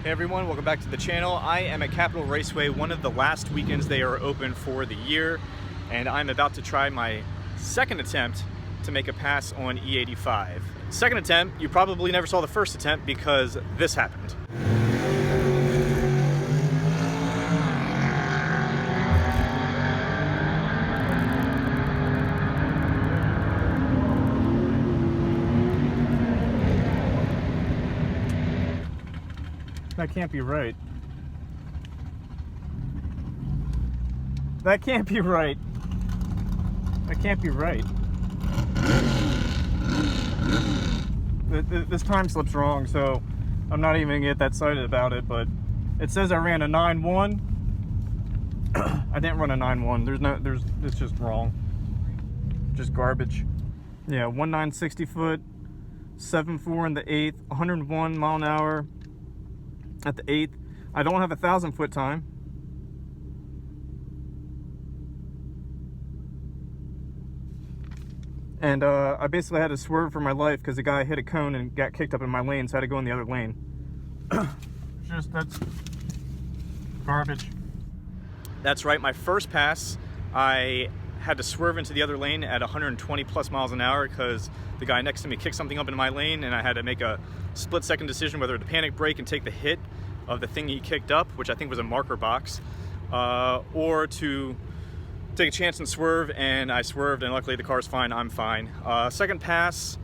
Hey everyone, welcome back to the channel. I am at Capital Raceway, one of the last weekends they are open for the year, and I'm about to try my second attempt to make a pass on E85. Second attempt, you probably never saw the first attempt because this happened. That can't be right. That can't be right. That can't be right. This time slip's wrong, so I'm not even gonna get that excited about it, but it says I ran a 9.1. I didn't run a 9.1. It's just wrong. Just garbage. Yeah, 1960 foot, 7.4 in the 8th, 101 mile an hour. At the 8th. I don't have a 1,000-foot time. And I basically had to swerve for my life because the guy hit a cone and got kicked up in my lane, so I had to go in the other lane. That's garbage. That's right, my first pass, I had to swerve into the other lane at 120 plus miles an hour because the guy next to me kicked something up in my lane, and I had to make a split-second decision whether to panic brake and take the hit of the thing he kicked up, which I think was a marker box, or to take a chance and swerve, and I swerved, and luckily the car's fine, I'm fine. Second pass,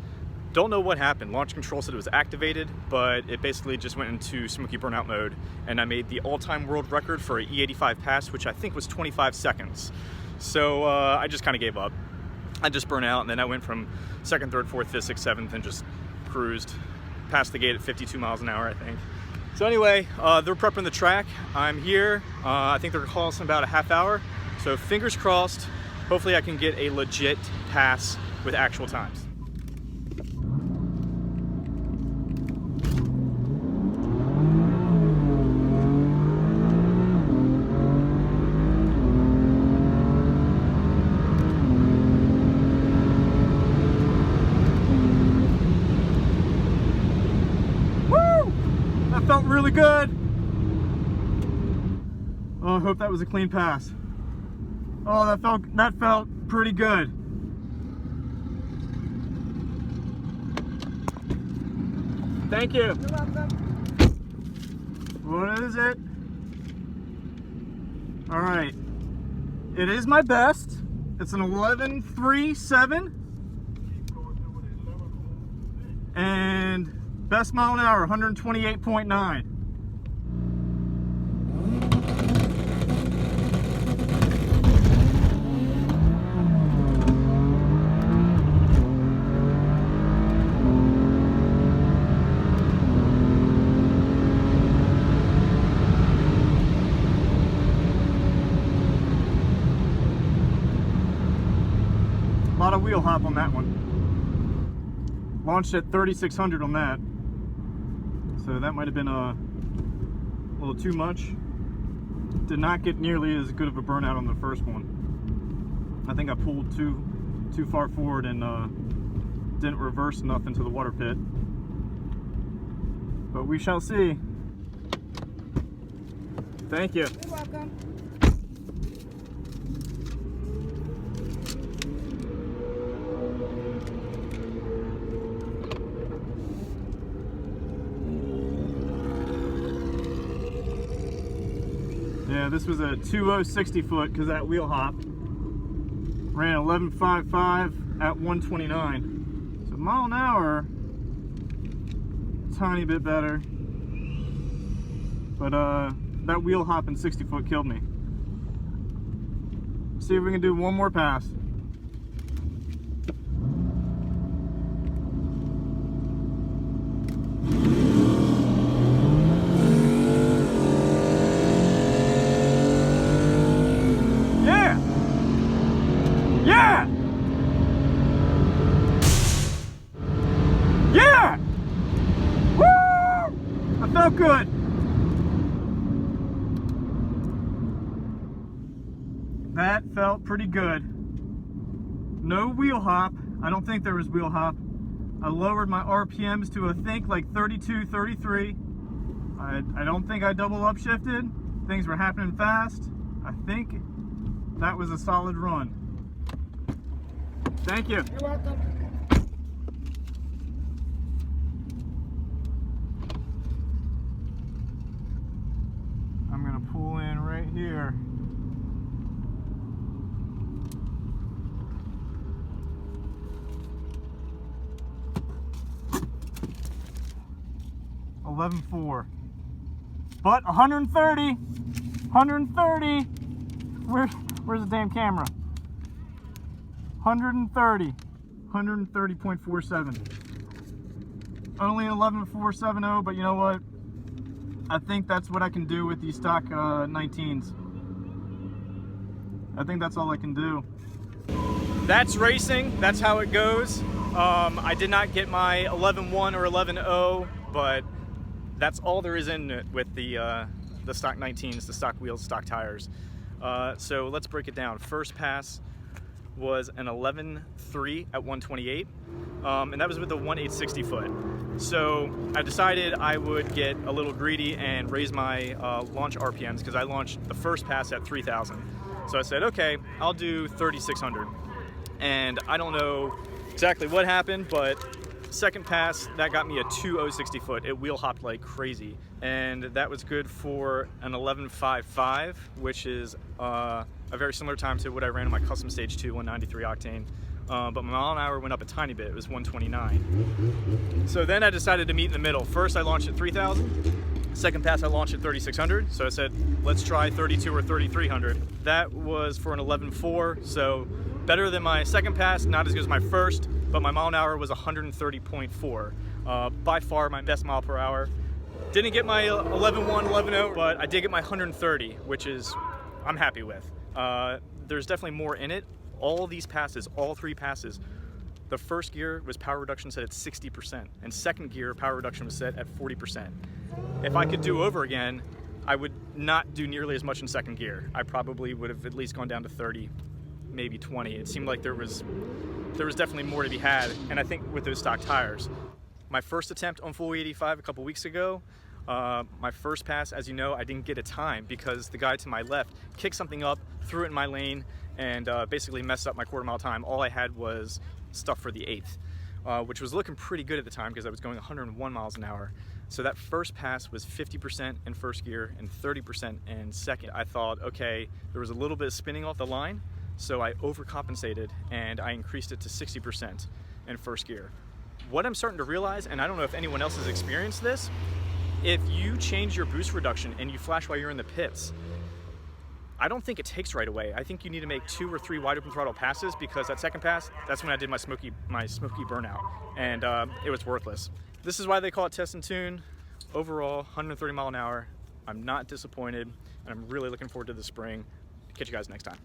don't know what happened. Launch control said it was activated, but it basically just went into smoky burnout mode, and I made the all-time world record for an E85 pass, which I think was 25 seconds. So I just kind of gave up. I just burned out, and then I went from 2nd, 3rd, 4th, 5th, 6th, 7th, and just cruised past the gate at 52 miles an hour, I think. So anyway, they're prepping the track. I'm here. I think they're gonna call us in about a half hour. So fingers crossed, hopefully I can get a legit pass with actual times. That felt really good. Oh, I hope that was a clean pass. Oh, that felt pretty good. Thank you. You're welcome. What is it? All right. It is my best. It's an 11.37. And best mile an hour, 128.9. A lot of wheel hop on that one. Launched at 3,600 on that. So that might have been a little too much. Did not get nearly as good of a burnout on the first one. I think I pulled too far forward and didn't reverse enough into the water pit. But we shall see. Thank you. You're welcome. Yeah, this was a 2.060 foot because that wheel hop. Ran 11.55 at 129. So mile an hour, tiny bit better. But that wheel hop in 60 foot killed me. See if we can do one more pass. Yeah! Yeah! Woo! I felt good. That felt pretty good. No wheel hop. I don't think there was wheel hop. I lowered my RPMs to I think like 32, 33. I don't think I double upshifted. Things were happening fast. I think that was a solid run. Thank you. You're welcome. I'm gonna pull in right here. $11.4. But 130. 130. Where's the damn camera? 130. 130.47. Only 11.470, but you know what? I think that's what I can do with these stock 19s. I think that's all I can do. That's racing. That's how it goes. I did not get my 11.1 or 11.0, but that's all there is in it with the stock 19s, the stock wheels, stock tires. So let's break it down. First pass was an 11.3 at 128, and that was with the 1/860 foot. So I decided I would get a little greedy and raise my launch RPMs, because I launched the first pass at 3,000. So I said, okay, I'll do 3,600. And I don't know exactly what happened, but second pass, that got me a 2.060 foot. It wheel hopped like crazy. And that was good for an 11.55, which is a very similar time to what I ran in my custom stage 2 193 octane. But my mile an hour went up a tiny bit. It was 129. So then I decided to meet in the middle. First I launched at 3,000. Second pass I launched at 3,600. So I said, let's try 32 or 3,300. That was for an 11.4. So better than my second pass, not as good as my first, but my mile an hour was 130.4. By far my best mile per hour. Didn't get my 11.1, 11.0, but I did get my 130, which is, I'm happy with. There's definitely more in it. All these passes, all three passes, the first gear was power reduction set at 60%, and second gear power reduction was set at 40%. If I could do over again, I would not do nearly as much in second gear. I probably would have at least gone down to 30, maybe 20. It seemed like there was definitely more to be had, and I think with those stock tires. My first attempt on full E85 a couple weeks ago, my first pass, as you know, I didn't get a time because the guy to my left kicked something up, threw it in my lane, and basically messed up my quarter mile time. All I had was stuff for the 8th, which was looking pretty good at the time because I was going 101 miles an hour. So that first pass was 50% in first gear and 30% in second. I thought, okay, there was a little bit of spinning off the line, so I overcompensated and I increased it to 60% in first gear. What I'm starting to realize, and I don't know if anyone else has experienced this, if you change your boost reduction and you flash while you're in the pits, I don't think it takes right away. I think you need to make 2 or 3 wide open throttle passes, because that second pass, that's when I did my smoky burnout, and it was worthless. This is why they call it test and tune. Overall, 130 mile an hour. I'm not disappointed, and I'm really looking forward to the spring. Catch you guys next time.